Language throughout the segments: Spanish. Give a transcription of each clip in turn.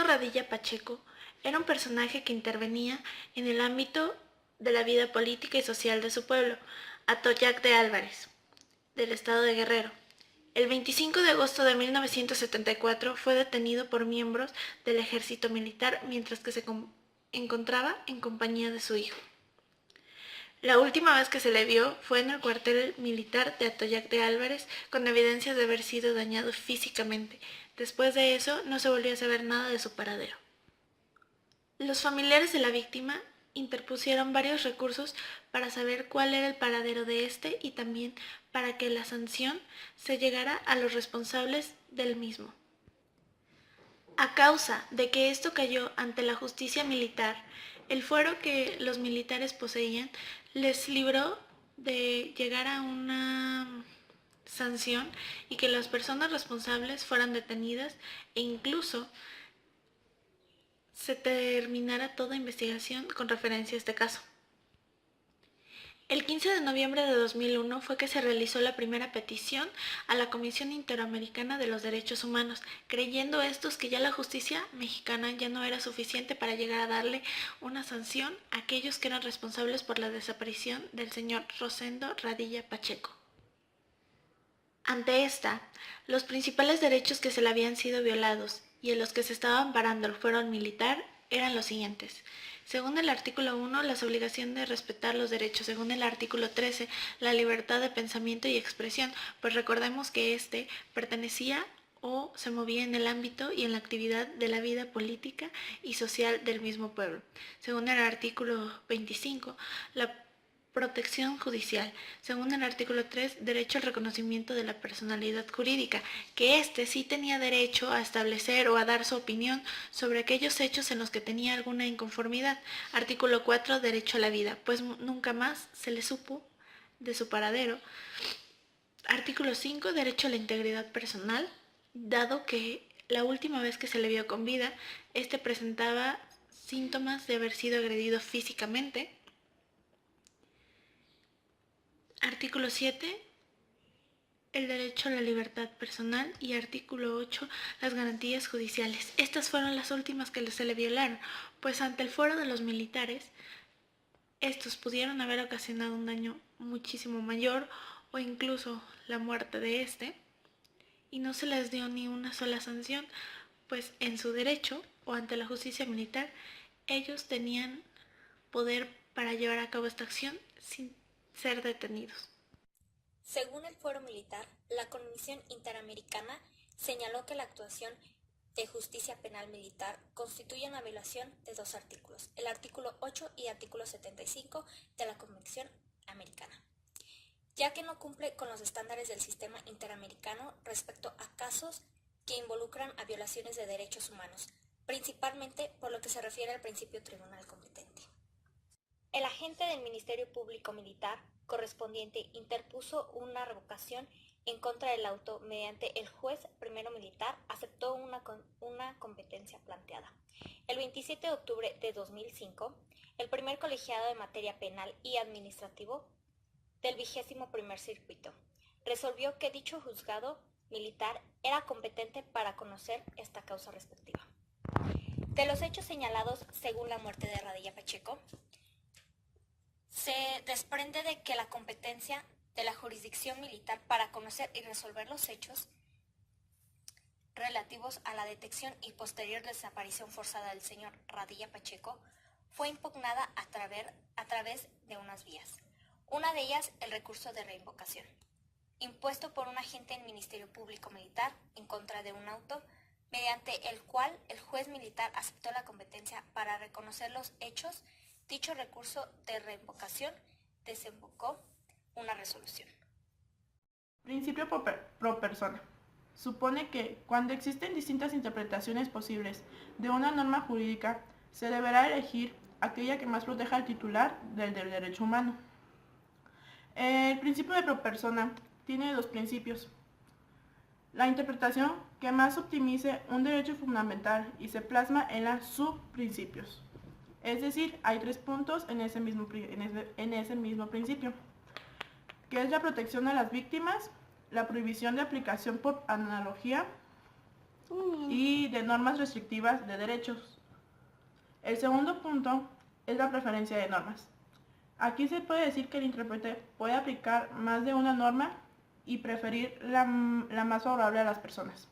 Radilla Pacheco era un personaje que intervenía en el ámbito de la vida política y social de su pueblo, Atoyac de Álvarez, del estado de Guerrero. El 25 de agosto de 1974 fue detenido por miembros del ejército militar mientras que se encontraba en compañía de su hijo. La última vez que se le vio fue en el cuartel militar de Atoyac de Álvarez, con evidencias de haber sido dañado físicamente. Después de eso, no se volvió a saber nada de su paradero. Los familiares de la víctima interpusieron varios recursos para saber cuál era el paradero de este y también para que la sanción se llegara a los responsables del mismo. A causa de que esto cayó ante la justicia militar, el fuero que los militares poseían les libró de llegar a una sanción y que las personas responsables fueran detenidas e incluso se terminara toda investigación con referencia a este caso. El 15 de noviembre de 2001 fue que se realizó la primera petición a la Comisión Interamericana de los Derechos Humanos, creyendo estos que ya la justicia mexicana ya no era suficiente para llegar a darle una sanción a aquellos que eran responsables por la desaparición del señor Rosendo Radilla Pacheco. Ante esta, los principales derechos que se le habían sido violados y en los que se estaba amparando el fuero militar eran los siguientes. Según el artículo 1, la obligación de respetar los derechos. Según el artículo 13, la libertad de pensamiento y expresión, pues recordemos que este pertenecía o se movía en el ámbito y en la actividad de la vida política y social del mismo pueblo. Según el artículo 25, la protección judicial. Según el artículo 3, derecho al reconocimiento de la personalidad jurídica, que éste sí tenía derecho a establecer o a dar su opinión sobre aquellos hechos en los que tenía alguna inconformidad. Artículo 4, derecho a la vida, pues nunca más se le supo de su paradero. Artículo 5, derecho a la integridad personal, dado que la última vez que se le vio con vida, este presentaba síntomas de haber sido agredido físicamente. Artículo 7, el derecho a la libertad personal, y artículo 8, las garantías judiciales. Estas fueron las últimas que se le violaron, pues ante el fuero de los militares, estos pudieron haber ocasionado un daño muchísimo mayor o incluso la muerte de este, y no se les dio ni una sola sanción, pues en su derecho o ante la justicia militar, ellos tenían poder para llevar a cabo esta acción sin ser detenidos. Según el Fuero Militar, la Comisión Interamericana señaló que la actuación de justicia penal militar constituye una violación de dos artículos, el artículo 8 y artículo 75 de la Convención Americana, ya que no cumple con los estándares del sistema interamericano respecto a casos que involucran a violaciones de derechos humanos, principalmente por lo que se refiere al principio tribunal competente. El agente del Ministerio Público Militar correspondiente interpuso una revocación en contra del auto mediante el juez primero militar aceptó una competencia planteada. El 27 de octubre de 2005, el primer colegiado de materia penal y administrativo del 21º Circuito resolvió que dicho juzgado militar era competente para conocer esta causa respectiva. De los hechos señalados según la muerte de Radilla Pacheco, se desprende de que la competencia de la jurisdicción militar para conocer y resolver los hechos relativos a la detección y posterior desaparición forzada del señor Radilla Pacheco fue impugnada a través de unas vías. Una de ellas, el recurso de reinvocación, impuesto por un agente del Ministerio Público Militar en contra de un auto, mediante el cual el juez militar aceptó la competencia para reconocer los hechos. Dicho recurso de revocación desembocó una resolución. Principio pro persona. Supone que, cuando existen distintas interpretaciones posibles de una norma jurídica, se deberá elegir aquella que más proteja al titular del derecho humano. El principio de pro persona tiene dos principios. La interpretación que más optimice un derecho fundamental y se plasma en los subprincipios. Es decir, hay 3 puntos en ese mismo principio, que es la protección a las víctimas, la prohibición de aplicación por analogía y de normas restrictivas de derechos. El segundo punto es la preferencia de normas. Aquí se puede decir que el intérprete puede aplicar más de una norma y preferir la más favorable a las personas.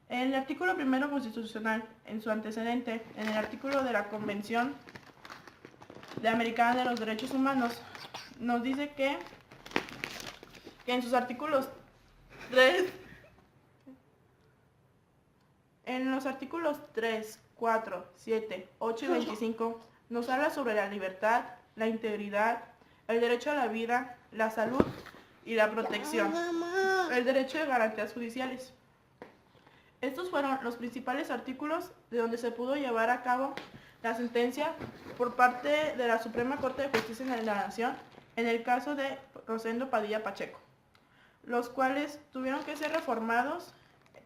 El artículo primero constitucional, en su antecedente, en el artículo de la Convención Americana de los Derechos Humanos, nos dice que en sus artículos 3, en los artículos 3, 4, 7, 8 y 25, nos habla sobre la libertad, la integridad, el derecho a la vida, la salud y la protección, el derecho de garantías judiciales. Estos fueron los principales artículos de donde se pudo llevar a cabo la sentencia por parte de la Suprema Corte de Justicia de la Nación en el caso de Rosendo Padilla Pacheco, los cuales tuvieron que ser reformados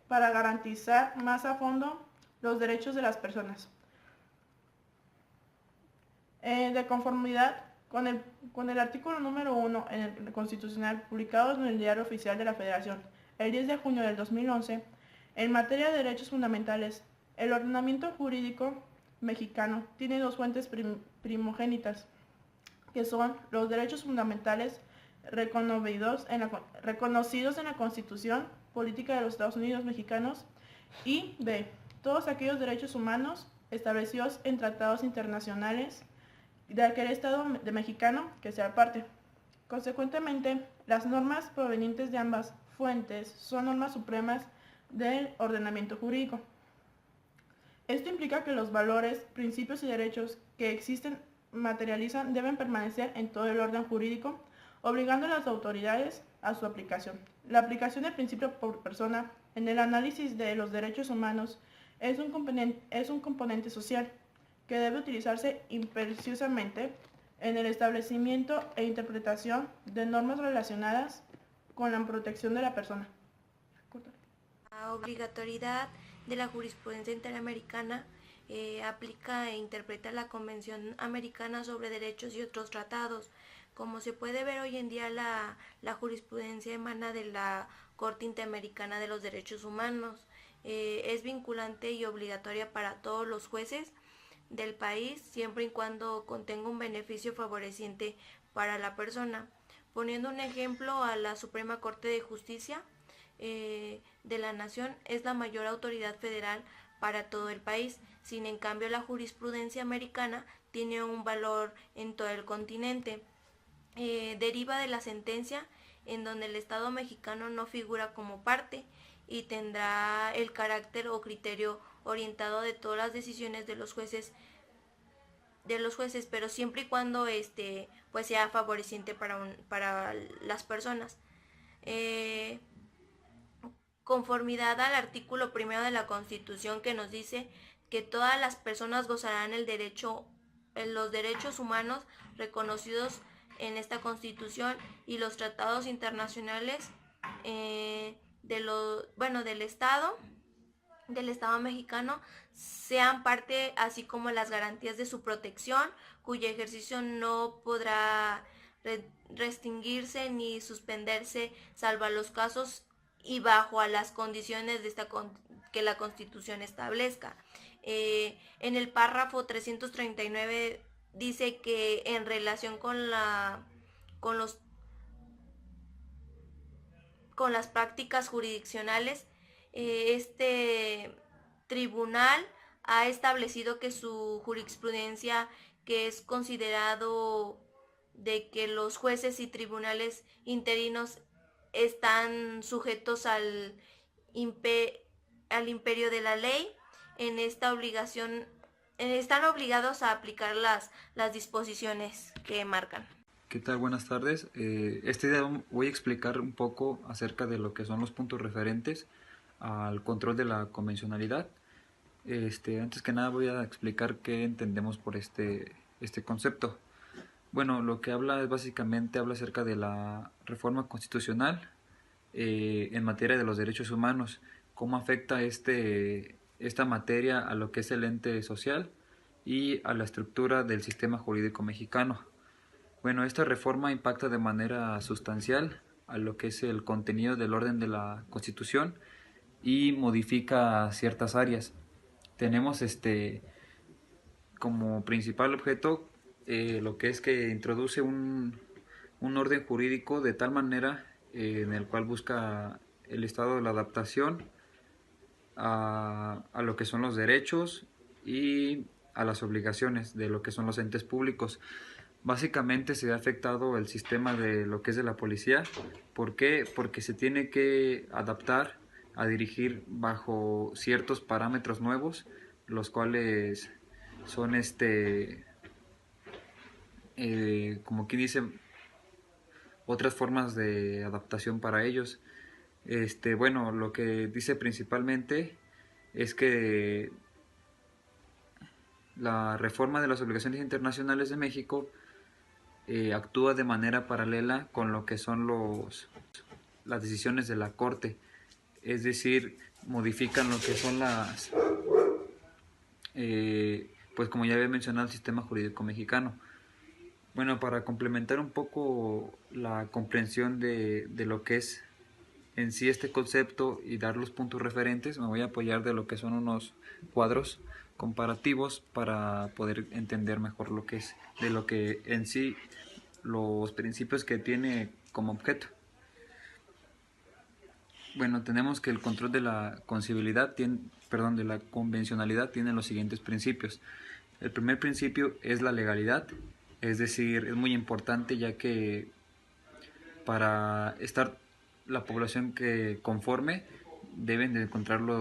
para garantizar más a fondo los derechos de las personas. De conformidad con el artículo número 1 en el Constitucional, publicado en el Diario Oficial de la Federación el 10 de junio del 2011, en materia de derechos fundamentales, el ordenamiento jurídico mexicano tiene dos fuentes primogénitas, que son los derechos fundamentales reconocidos en la Constitución Política de los Estados Unidos Mexicanos y b. todos aquellos derechos humanos establecidos en tratados internacionales de aquel Estado de mexicano que sea parte. Consecuentemente, las normas provenientes de ambas fuentes son normas supremas del ordenamiento jurídico. Esto implica que los valores, principios y derechos que existen materializan deben permanecer en todo el orden jurídico, obligando a las autoridades a su aplicación. La aplicación del principio por persona en el análisis de los derechos humanos es un componente social que debe utilizarse imperiosamente en el establecimiento e interpretación de normas relacionadas con la protección de la persona. La obligatoriedad de la jurisprudencia interamericana aplica e interpreta la Convención Americana sobre Derechos y otros tratados. Como se puede ver hoy en día, la jurisprudencia emana de la Corte Interamericana de los Derechos Humanos. Es vinculante y obligatoria para todos los jueces del país, siempre y cuando contenga un beneficio favoreciente para la persona. Poniendo un ejemplo, a la Suprema Corte de Justicia de la Nación es la mayor autoridad federal para todo el país. Sin en cambio, la jurisprudencia americana tiene un valor en todo el continente. Deriva de la sentencia en donde el Estado mexicano no figura como parte y tendrá el carácter o criterio orientado de todas las decisiones de los jueces, pero siempre y cuando pues sea favoreciente para las personas. Conformidad al artículo 1 de la Constitución, que nos dice que todas las personas gozarán los derechos humanos reconocidos en esta Constitución y los tratados internacionales del Estado mexicano sean parte, así como las garantías de su protección, cuyo ejercicio no podrá restringirse ni suspenderse, salvo los casos y bajo a las condiciones que la Constitución establezca. En el párrafo 339 dice que en relación con las prácticas jurisdiccionales, este tribunal ha establecido que su jurisprudencia, que es considerado de que los jueces y tribunales interinos están sujetos al imperio de la ley, están obligados a aplicar las disposiciones que marcan. ¿Qué tal? Buenas tardes. Este día voy a explicar un poco acerca de lo que son los puntos referentes al control de la convencionalidad. Antes que nada voy a explicar qué entendemos por este concepto. Bueno, lo que habla es básicamente acerca de la reforma constitucional en materia de los derechos humanos, cómo afecta esta materia a lo que es el ente social y a la estructura del sistema jurídico mexicano. Bueno, esta reforma impacta de manera sustancial a lo que es el contenido del orden de la Constitución y modifica ciertas áreas. Tenemos como principal objeto lo que es que introduce un orden jurídico de tal manera en el cual busca el estado de la adaptación a lo que son los derechos y a las obligaciones de lo que son los entes públicos. Básicamente se ha afectado el sistema de lo que es de la policía. ¿Por qué? Porque se tiene que adaptar a dirigir bajo ciertos parámetros nuevos, los cuales son como quien dice, otras formas de adaptación para ellos. Bueno, lo que dice principalmente es que la reforma de las obligaciones internacionales de México actúa de manera paralela con lo que son las decisiones de la Corte, es decir, modifican lo que son pues como ya había mencionado, el sistema jurídico mexicano. Bueno, para complementar un poco la comprensión de lo que es en sí este concepto y dar los puntos referentes, me voy a apoyar de lo que son unos cuadros comparativos para poder entender mejor lo que es, de lo que en sí los principios que tiene como objeto. Bueno, tenemos que el control de la de la convencionalidad tiene los siguientes principios. El primer principio es la legalidad, es decir, es muy importante ya que para estar la población que conforme deben de encontrarlo